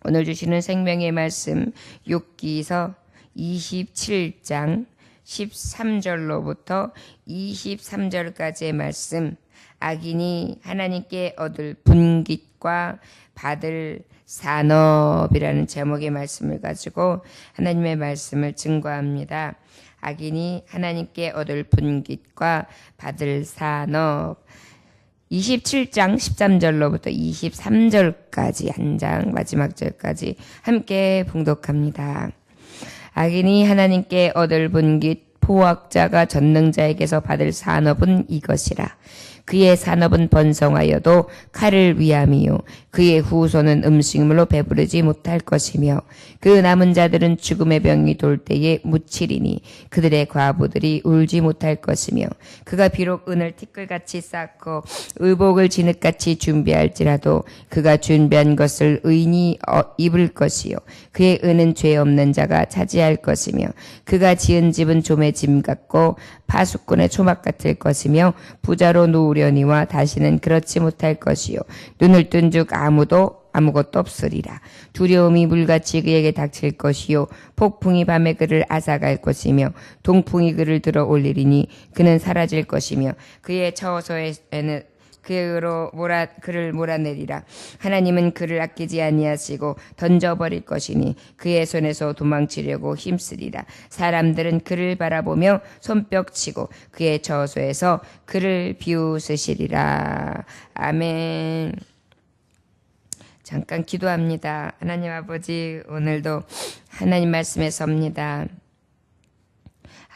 오늘 주시는 생명의 말씀 욥기서 27장 13절로부터 23절까지의 말씀, 악인이 하나님께 얻을 분깃과 받을 산업이라는 제목의 말씀을 가지고 하나님의 말씀을 증거합니다. 악인이 하나님께 얻을 분깃과 받을 산업, 27장 13절로부터 23절까지 한 장 마지막 절까지 함께 봉독합니다. 악인이 하나님께 얻을 분깃, 포악자가 전능자에게서 받을 산업은 이것이라. 그의 산업은 번성하여도 칼을 위함이요 그의 후손은 음식물로 배부르지 못할 것이며 그 남은 자들은 죽음의 병이 돌 때에 묻히리니 그들의 과부들이 울지 못할 것이며 그가 비록 은을 티끌같이 쌓고 의복을 진흙같이 준비할지라도 그가 준비한 것을 의인이 입을 것이요 그의 은은 죄 없는 자가 차지할 것이며 그가 지은 집은 좀의 짐 같고 파수꾼의 초막 같을 것이며 부자로 누우려니와 다시는 그렇지 못할 것이요 눈을 뜬 즉 아무것도 없으리라. 두려움이 물같이 그에게 닥칠 것이요 폭풍이 밤에 그를 앗아갈 것이며 동풍이 그를 들어 올리리니 그는 사라질 것이며 그의 처소에는 그를 몰아내리라. 하나님은 그를 아끼지 아니하시고 던져버릴 것이니 그의 손에서 도망치려고 힘쓰리라. 사람들은 그를 바라보며 손뼉치고 그의 처소에서 그를 비웃으시리라. 아멘. 잠깐 기도합니다. 하나님 아버지, 오늘도 하나님 말씀에 섭니다.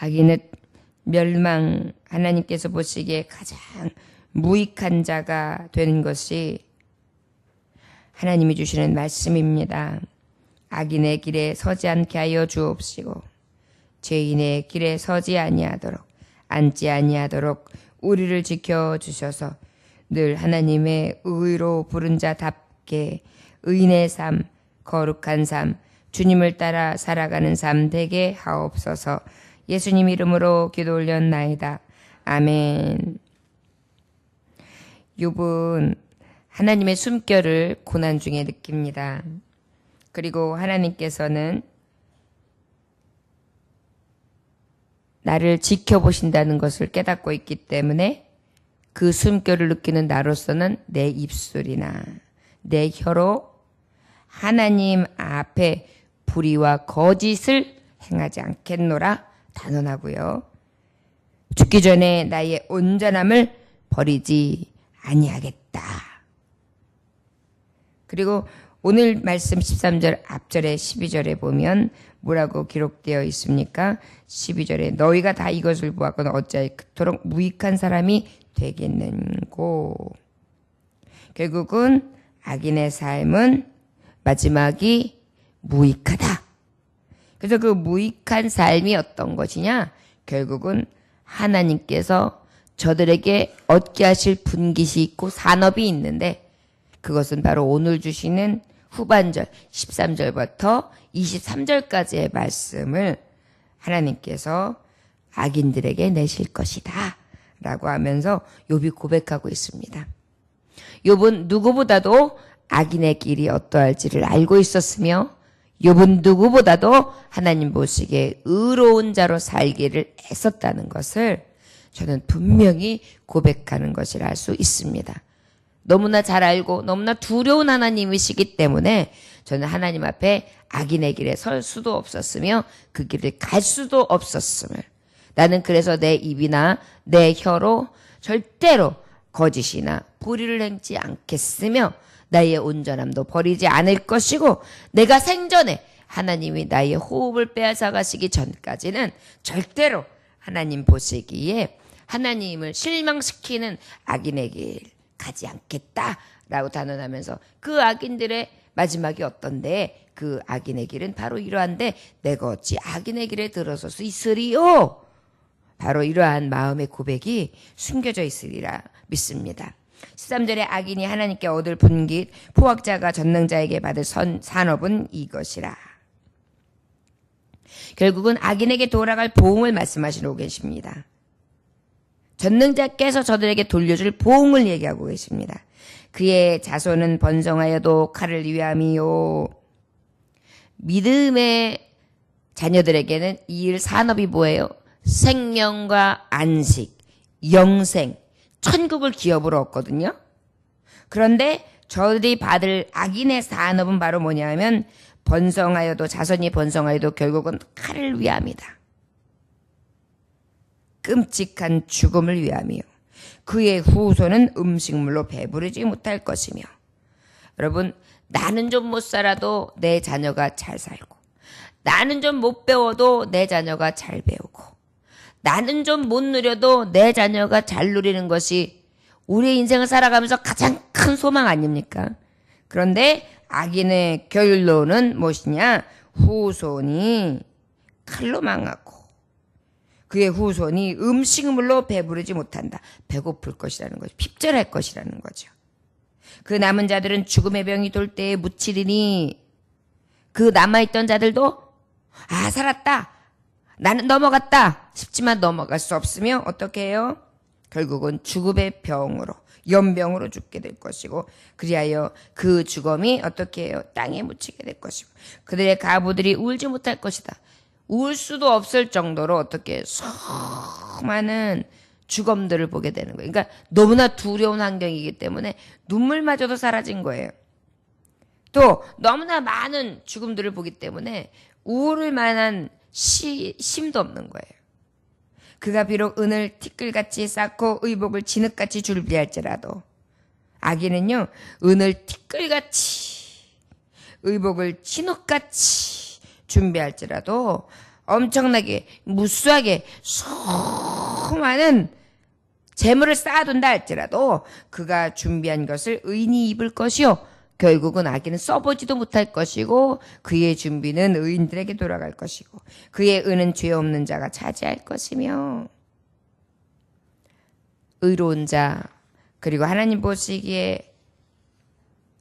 악인은 멸망, 하나님께서 보시기에 가장 무익한 자가 되는 것이 하나님이 주시는 말씀입니다. 악인의 길에 서지 않게 하여 주옵시고 죄인의 길에 서지 아니하도록 앉지 아니하도록 우리를 지켜주셔서 늘 하나님의 의로 부른 자답게 의인의 삶, 거룩한 삶, 주님을 따라 살아가는 삶 되게 하옵소서. 예수님 이름으로 기도 올렸나이다. 아멘. 욥은 하나님의 숨결을 고난 중에 느낍니다. 그리고 하나님께서는 나를 지켜보신다는 것을 깨닫고 있기 때문에 그 숨결을 느끼는 나로서는 내 입술이나 내 혀로 하나님 앞에 불의와 거짓을 행하지 않겠노라 단언하고요. 죽기 전에 나의 온전함을 버리지 아니하겠다. 그리고 오늘 말씀 13절 앞절에 12절에 보면 뭐라고 기록되어 있습니까? 12절에 너희가 다 이것을 보았거늘 어찌하여 그토록 무익한 사람이 되겠는고. 결국은 악인의 삶은 마지막이 무익하다. 그래서 그 무익한 삶이 어떤 것이냐? 결국은 하나님께서 저들에게 얻게 하실 분깃이 있고 산업이 있는데 그것은 바로 오늘 주시는 후반절 13절부터 23절까지의 말씀을 하나님께서 악인들에게 내실 것이다 라고 하면서 욥이 고백하고 있습니다. 욥은 누구보다도 악인의 길이 어떠할지를 알고 있었으며 욥은 누구보다도 하나님 보시기에 의로운 자로 살기를 애썼다는 것을 저는 분명히 고백하는 것이라 할 수 있습니다. 너무나 잘 알고 너무나 두려운 하나님이시기 때문에 저는 하나님 앞에 악인의 길에 설 수도 없었으며 그 길을 갈 수도 없었음을, 나는 그래서 내 입이나 내 혀로 절대로 거짓이나 불의를 행치 않겠으며 나의 온전함도 버리지 않을 것이고 내가 생전에 하나님이 나의 호흡을 빼앗아 가시기 전까지는 절대로 하나님 보시기에 하나님을 실망시키는 악인의 길 가지 않겠다라고 단언하면서 그 악인들의 마지막이 어떤데 그 악인의 길은 바로 이러한데 내가 어찌 악인의 길에 들어설 수 있으리요? 바로 이러한 마음의 고백이 숨겨져 있으리라 믿습니다. 13절에 악인이 하나님께 얻을 분깃, 포악자가 전능자에게 받을 산업은 이것이라. 결국은 악인에게 돌아갈 보응을 말씀하시고 계십니다. 전능자께서 저들에게 돌려줄 보응을 얘기하고 계십니다. 그의 자손은 번성하여도 칼을 위함이요. 믿음의 자녀들에게는 이 일 산업이 뭐예요? 생명과 안식, 영생, 천국을 기업으로 얻거든요. 그런데 저들이 받을 악인의 산업은 바로 뭐냐면 번성하여도 자손이 번성하여도 결국은 칼을 위함이다. 끔찍한 죽음을 위함이요. 그의 후손은 음식물로 배부르지 못할 것이며. 여러분, 나는 좀 못 살아도 내 자녀가 잘 살고, 나는 좀 못 배워도 내 자녀가 잘 배우고, 나는 좀 못 누려도 내 자녀가 잘 누리는 것이 우리의 인생을 살아가면서 가장 큰 소망 아닙니까? 그런데 악인의 결론은 무엇이냐? 후손이 칼로 망하고 그의 후손이 음식물로 배부르지 못한다. 배고플 것이라는 거죠. 핍절할 것이라는 거죠. 그 남은 자들은 죽음의 병이 돌 때에 묻히리니 그 남아있던 자들도 살았다. 나는 넘어갔다 싶지만 넘어갈 수 없으며 어떻게 해요? 결국은 죽음의 병으로 연병으로 죽게 될 것이고 그리하여 그 죽음이 어떻게 해요? 땅에 묻히게 될 것이고 그들의 가부들이 울지 못할 것이다. 울 수도 없을 정도로 어떻게 수많은 죽음들을 보게 되는 거예요. 그러니까 너무나 두려운 환경이기 때문에 눈물마저도 사라진 거예요. 또 너무나 많은 죽음들을 보기 때문에 우울 만한 심도 없는 거예요. 그가 비록 은을 티끌같이 쌓고 의복을 진흙같이 준비할지라도 악인은요 은을 티끌같이 의복을 진흙같이 준비할지라도 엄청나게 무수하게 수많은 재물을 쌓아둔다 할지라도 그가 준비한 것을 의인이 입을 것이요 결국은 악인은 써보지도 못할 것이고 그의 준비는 의인들에게 돌아갈 것이고 그의 은은 죄 없는 자가 차지할 것이며 의로운 자 그리고 하나님 보시기에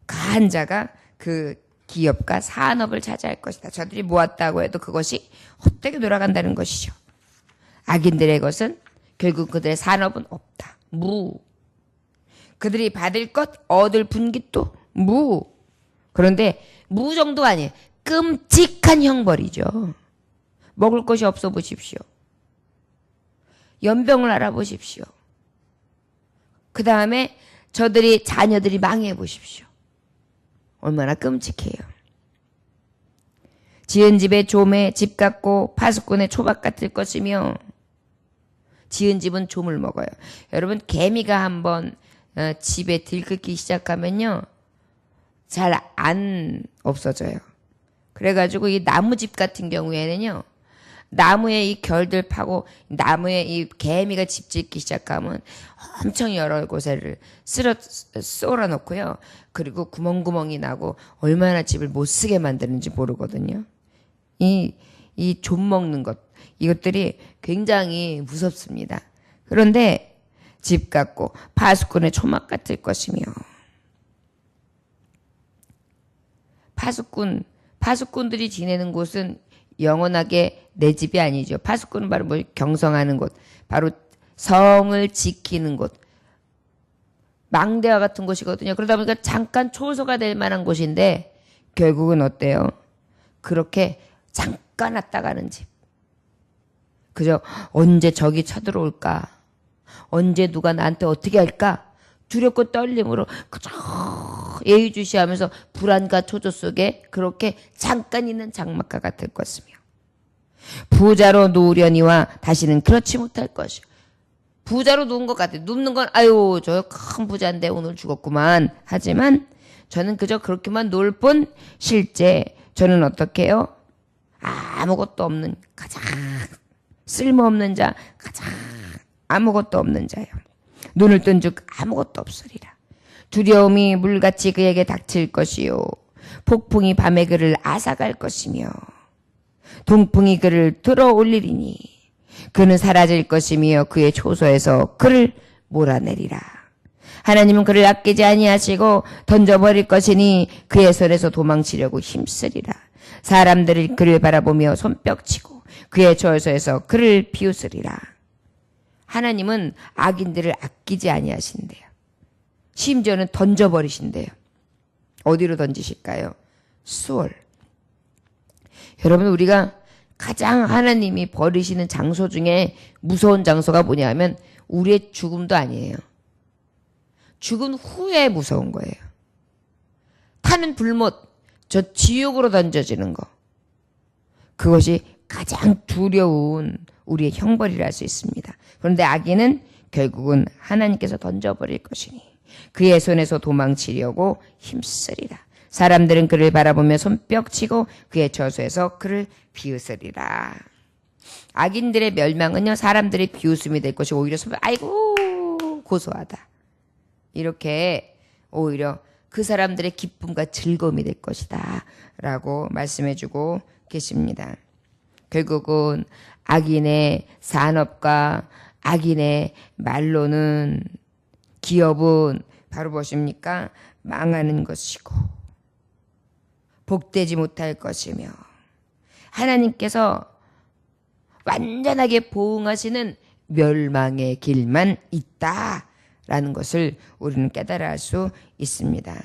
가한 자가 그 기업과 산업을 차지할 것이다. 저들이 모았다고 해도 그것이 헛되게 돌아간다는 것이죠. 악인들의 것은 결국 그들의 산업은 없다. 무. 그들이 받을 것 얻을 분깃도 무. 그런데 무 정도 아니에요. 끔찍한 형벌이죠. 먹을 것이 없어 보십시오. 연병을 알아보십시오. 그 다음에 저들이 자녀들이 망해 보십시오. 얼마나 끔찍해요. 지은 집에 조매 집 같고 파수꾼의 초밥 같을 것이며 지은 집은 조물 먹어요. 여러분 개미가 한번 집에 들끓기 시작하면요. 잘 안 없어져요. 그래가지고 이 나무집 같은 경우에는요. 나무에 이 결들 파고 나무에 이 개미가 집 짓기 시작하면 엄청 여러 곳에를 썰어 놓고요. 그리고 구멍구멍이 나고 얼마나 집을 못 쓰게 만드는지 모르거든요. 이 좀 먹는 것 이것들이 굉장히 무섭습니다. 그런데 집 같고 파수꾼의 초막 같을 것이며 파수꾼들이 지내는 곳은 영원하게 내 집이 아니죠. 파수꾼은 바로 뭐 경성하는 곳, 바로 성을 지키는 곳, 망대와 같은 곳이거든요. 그러다 보니까 잠깐 초소가 될 만한 곳인데 결국은 어때요? 그렇게 잠깐 왔다 가는 집. 그죠? 언제 적이 쳐들어올까? 언제 누가 나한테 어떻게 할까? 두렵고 떨림으로 그저 예의주시하면서 불안과 초조 속에 그렇게 잠깐 있는 장막과 같을 것이며 부자로 누우려니와 다시는 그렇지 못할 것이요. 부자로 누운 것 같아요. 눕는 건 아유 저 큰 부자인데 오늘 죽었구만. 하지만 저는 그저 그렇게만 누울 뿐 실제 저는 어떻게 해요? 아무것도 없는 가장 쓸모없는 자 가장 아무것도 없는 자요. 눈을 뜬 즉 아무것도 없으리라. 두려움이 물같이 그에게 닥칠 것이요 폭풍이 밤에 그를 앗아갈 것이며 동풍이 그를 들어올리리니 그는 사라질 것이며 그의 초소에서 그를 몰아내리라. 하나님은 그를 아끼지 아니하시고 던져버릴 것이니 그의 손에서 도망치려고 힘쓰리라. 사람들이 그를 바라보며 손뼉치고 그의 처소에서 그를 비웃으리라. 하나님은 악인들을 아끼지 아니하신대요. 심지어는 던져버리신대요. 어디로 던지실까요? 수월. 여러분, 우리가 가장 하나님이 버리시는 장소 중에 무서운 장소가 뭐냐면 우리의 죽음도 아니에요. 죽은 후에 무서운 거예요. 타는 불못, 저 지옥으로 던져지는 거. 그것이 가장 두려운 우리의 형벌이라 할 수 있습니다. 그런데 악인은 결국은 하나님께서 던져버릴 것이니 그의 손에서 도망치려고 힘쓰리라. 사람들은 그를 바라보며 손뼉치고 그의 저수에서 그를 비웃으리라. 악인들의 멸망은요, 사람들의 비웃음이 될 것이 오히려 아이고 고소하다. 이렇게 오히려 그 사람들의 기쁨과 즐거움이 될 것이다 라고 말씀해주고 계십니다. 결국은 악인의 산업과 악인의 말로는 기업은 바로 무엇입니까? 망하는 것이고 복되지 못할 것이며 하나님께서 완전하게 보응하시는 멸망의 길만 있다라는 것을 우리는 깨달아 할 수 있습니다.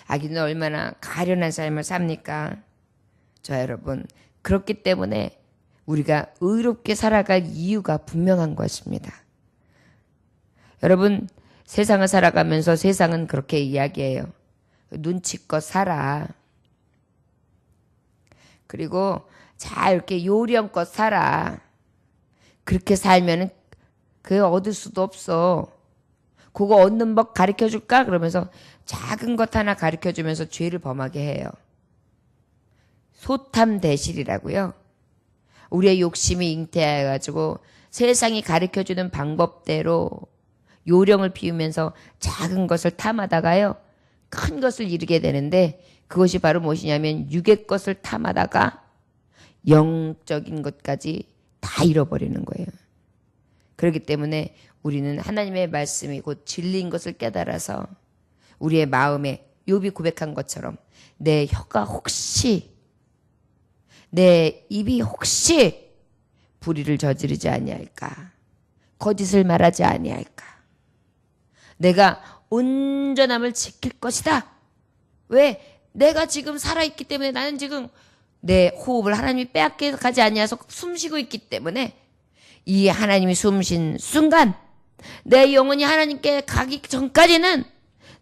악인은 얼마나 가련한 삶을 삽니까? 저 여러분, 그렇기 때문에 우리가 의롭게 살아갈 이유가 분명한 것입니다. 여러분, 세상을 살아가면서 세상은 그렇게 이야기해요. 눈치껏 살아. 그리고 잘 이렇게 요령껏 살아. 그렇게 살면은 그거 얻을 수도 없어. 그거 얻는 법 가르쳐 줄까? 그러면서 작은 것 하나 가르쳐 주면서 죄를 범하게 해요. 소탐대실이라고요. 우리의 욕심이 잉태해가지고 세상이 가르쳐 주는 방법대로 요령을 피우면서 작은 것을 탐하다가요, 큰 것을 이루게 되는데 그것이 바로 무엇이냐면 육의 것을 탐하다가 영적인 것까지 다 잃어버리는 거예요. 그렇기 때문에 우리는 하나님의 말씀이 곧 진리인 것을 깨달아서 우리의 마음에 욥이 고백한 것처럼 내 혀가 혹시, 내 입이 혹시 불의를 저지르지 아니할까, 거짓을 말하지 아니할까, 내가 온전함을 지킬 것이다. 왜? 내가 지금 살아있기 때문에, 나는 지금 내 호흡을 하나님이 빼앗겨 가지 아니하서 숨쉬고 있기 때문에 이 하나님이 숨쉰 순간 내 영혼이 하나님께 가기 전까지는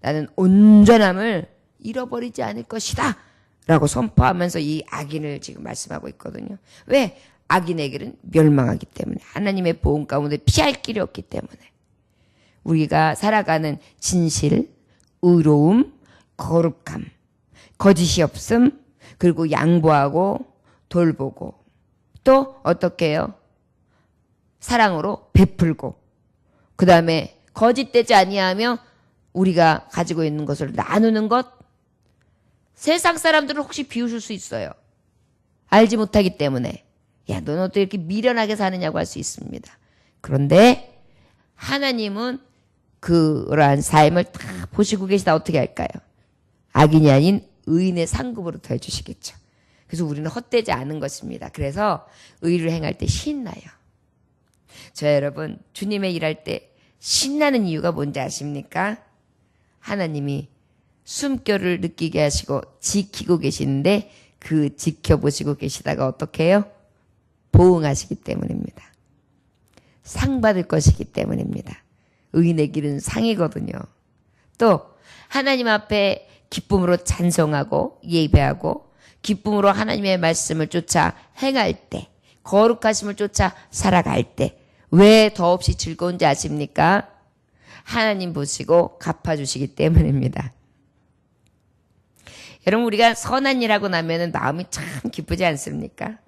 나는 온전함을 잃어버리지 않을 것이다 라고 선포하면서 이 악인을 지금 말씀하고 있거든요. 왜? 악인에게는 멸망하기 때문에, 하나님의 보험 가운데 피할 길이 없기 때문에. 우리가 살아가는 진실, 의로움, 거룩함, 거짓이 없음, 그리고 양보하고 돌보고 또 어떻게 해요? 사랑으로 베풀고, 그 다음에 거짓되지 아니하며 우리가 가지고 있는 것을 나누는 것. 세상 사람들은 혹시 비웃을 수 있어요. 알지 못하기 때문에. 야, 너는 어떻게 이렇게 미련하게 사느냐고 할 수 있습니다. 그런데 하나님은 그러한 삶을 다 보시고 계시다. 어떻게 할까요? 악인이 아닌 의인의 상급으로 더해주시겠죠. 그래서 우리는 헛되지 않은 것입니다. 그래서 의를 행할 때 신나요. 저 여러분, 주님의 일할 때 신나는 이유가 뭔지 아십니까? 하나님이 숨결을 느끼게 하시고 지키고 계시는데 그 지켜보시고 계시다가 어떻게 해요? 보응하시기 때문입니다. 상 받을 것이기 때문입니다. 의인의 길은 상이거든요. 또 하나님 앞에 기쁨으로 찬송하고 예배하고 기쁨으로 하나님의 말씀을 쫓아 행할 때, 거룩하심을 쫓아 살아갈 때 왜 더없이 즐거운지 아십니까? 하나님 보시고 갚아주시기 때문입니다. 여러분, 우리가 선한 일 하고 나면 마음이 참 기쁘지 않습니까?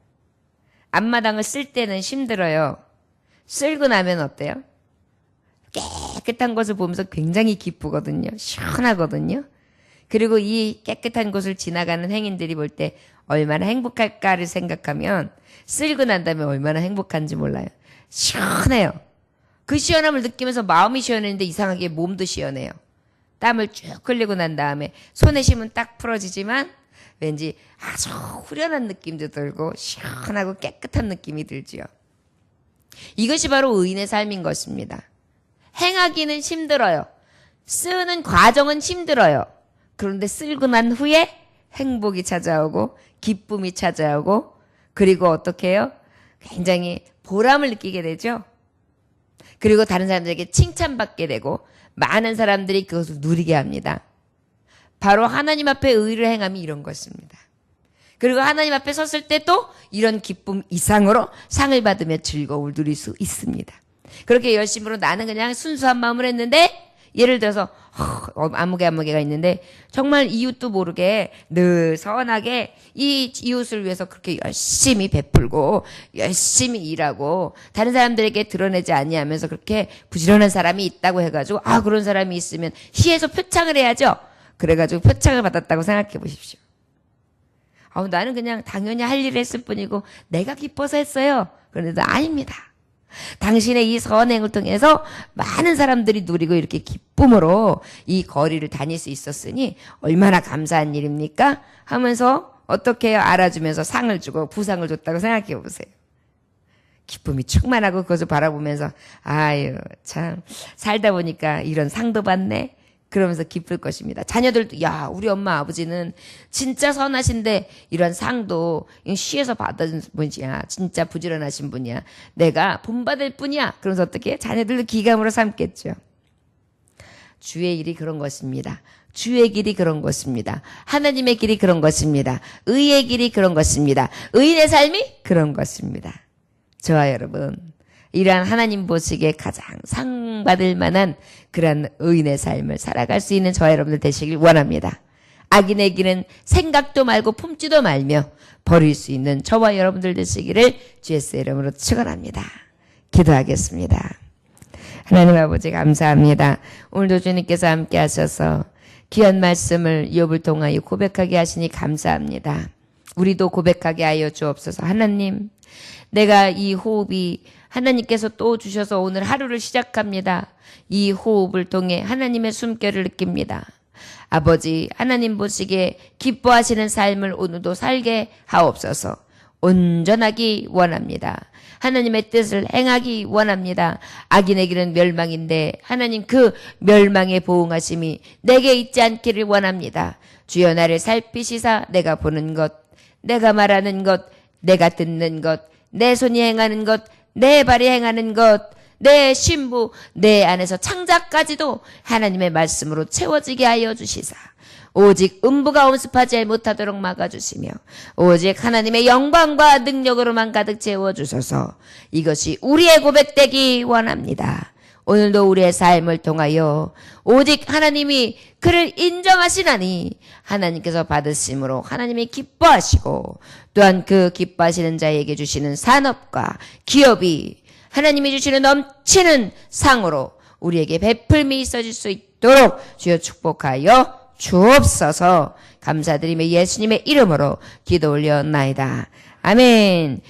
앞마당을 쓸 때는 힘들어요. 쓸고 나면 어때요? 깨끗한 것을 보면서 굉장히 기쁘거든요. 시원하거든요. 그리고 이 깨끗한 곳을 지나가는 행인들이 볼 때 얼마나 행복할까를 생각하면 쓸고 난 다음에 얼마나 행복한지 몰라요. 시원해요. 그 시원함을 느끼면서 마음이 시원했는데 이상하게 몸도 시원해요. 땀을 쭉 흘리고 난 다음에 손에 심은 딱 풀어지지만 왠지 아주 후련한 느낌도 들고 시원하고 깨끗한 느낌이 들지요. 이것이 바로 의인의 삶인 것입니다. 행하기는 힘들어요. 쓰는 과정은 힘들어요. 그런데 쓸고 난 후에 행복이 찾아오고 기쁨이 찾아오고 그리고 어떻게 해요? 굉장히 보람을 느끼게 되죠. 그리고 다른 사람들에게 칭찬받게 되고 많은 사람들이 그것을 누리게 합니다. 바로 하나님 앞에 의를 행함이 이런 것입니다. 그리고 하나님 앞에 섰을 때도 이런 기쁨 이상으로 상을 받으며 즐거움을 누릴 수 있습니다. 그렇게 열심으로 나는 그냥 순수한 마음을 했는데 예를 들어서 아무개가 있는데 정말 이웃도 모르게 늘 선하게 이 이웃을 위해서 그렇게 열심히 베풀고 열심히 일하고 다른 사람들에게 드러내지 아니하면서 그렇게 부지런한 사람이 있다고 해가지고 그런 사람이 있으면 시에서 표창을 해야죠. 그래가지고 표창을 받았다고 생각해 보십시오. 나는 그냥 당연히 할 일을 했을 뿐이고 내가 기뻐서 했어요. 그런데도 아닙니다. 당신의 이 선행을 통해서 많은 사람들이 누리고 이렇게 기쁨으로 이 거리를 다닐 수 있었으니 얼마나 감사한 일입니까? 하면서 어떻게 해요? 알아주면서 상을 주고 부상을 줬다고 생각해 보세요. 기쁨이 충만하고 그것을 바라보면서 아유 참 살다 보니까 이런 상도 받네. 그러면서 기쁠 것입니다. 자녀들도 야 우리 엄마 아버지는 진짜 선하신데 이런 상도 시에서 받은 분이야. 진짜 부지런하신 분이야. 내가 본받을 뿐이야. 그러면서 어떻게 자녀들도 기감으로 삼겠죠. 주의 일이 그런 것입니다. 주의 길이 그런 것입니다. 하나님의 길이 그런 것입니다. 의의 길이 그런 것입니다. 의인의 삶이 그런 것입니다. 저와 여러분 이러한 하나님 보시기에 가장 상 받을 만한 그런 의인의 삶을 살아갈 수 있는 저와 여러분들 되시길 원합니다. 악인의 길은 생각도 말고 품지도 말며 버릴 수 있는 저와 여러분들 되시기를 주 예수의 이름으로 축원합니다. 기도하겠습니다. 하나님 아버지 감사합니다. 오늘도 주님께서 함께 하셔서 귀한 말씀을 욥을 통하여 고백하게 하시니 감사합니다. 우리도 고백하게 하여 주옵소서. 하나님 내가 이 호흡이 하나님께서 또 주셔서 오늘 하루를 시작합니다. 이 호흡을 통해 하나님의 숨결을 느낍니다. 아버지 하나님 보시기에 기뻐하시는 삶을 오늘도 살게 하옵소서. 온전하기 원합니다. 하나님의 뜻을 행하기 원합니다. 악인의 길은 멸망인데 하나님 그 멸망의 보응하심이 내게 있지 않기를 원합니다. 주여 나를 살피시사 내가 보는 것, 내가 말하는 것, 내가 듣는 것, 내 손이 행하는 것, 내 발이 행하는 것, 내 신부, 내 안에서 창자까지도 하나님의 말씀으로 채워지게 하여 주시사 오직 음부가 엄습하지 못하도록 막아주시며 오직 하나님의 영광과 능력으로만 가득 채워주소서. 이것이 우리의 고백되기 원합니다. 오늘도 우리의 삶을 통하여 오직 하나님이 그를 인정하시나니 하나님께서 받으심으로 하나님이 기뻐하시고 또한 그 기뻐하시는 자에게 주시는 산업과 기업이 하나님이 주시는 넘치는 상으로 우리에게 베풀미 있어질 수 있도록 주여 축복하여 주옵소서. 감사드리며 예수님의 이름으로 기도 올려나이다. 아멘.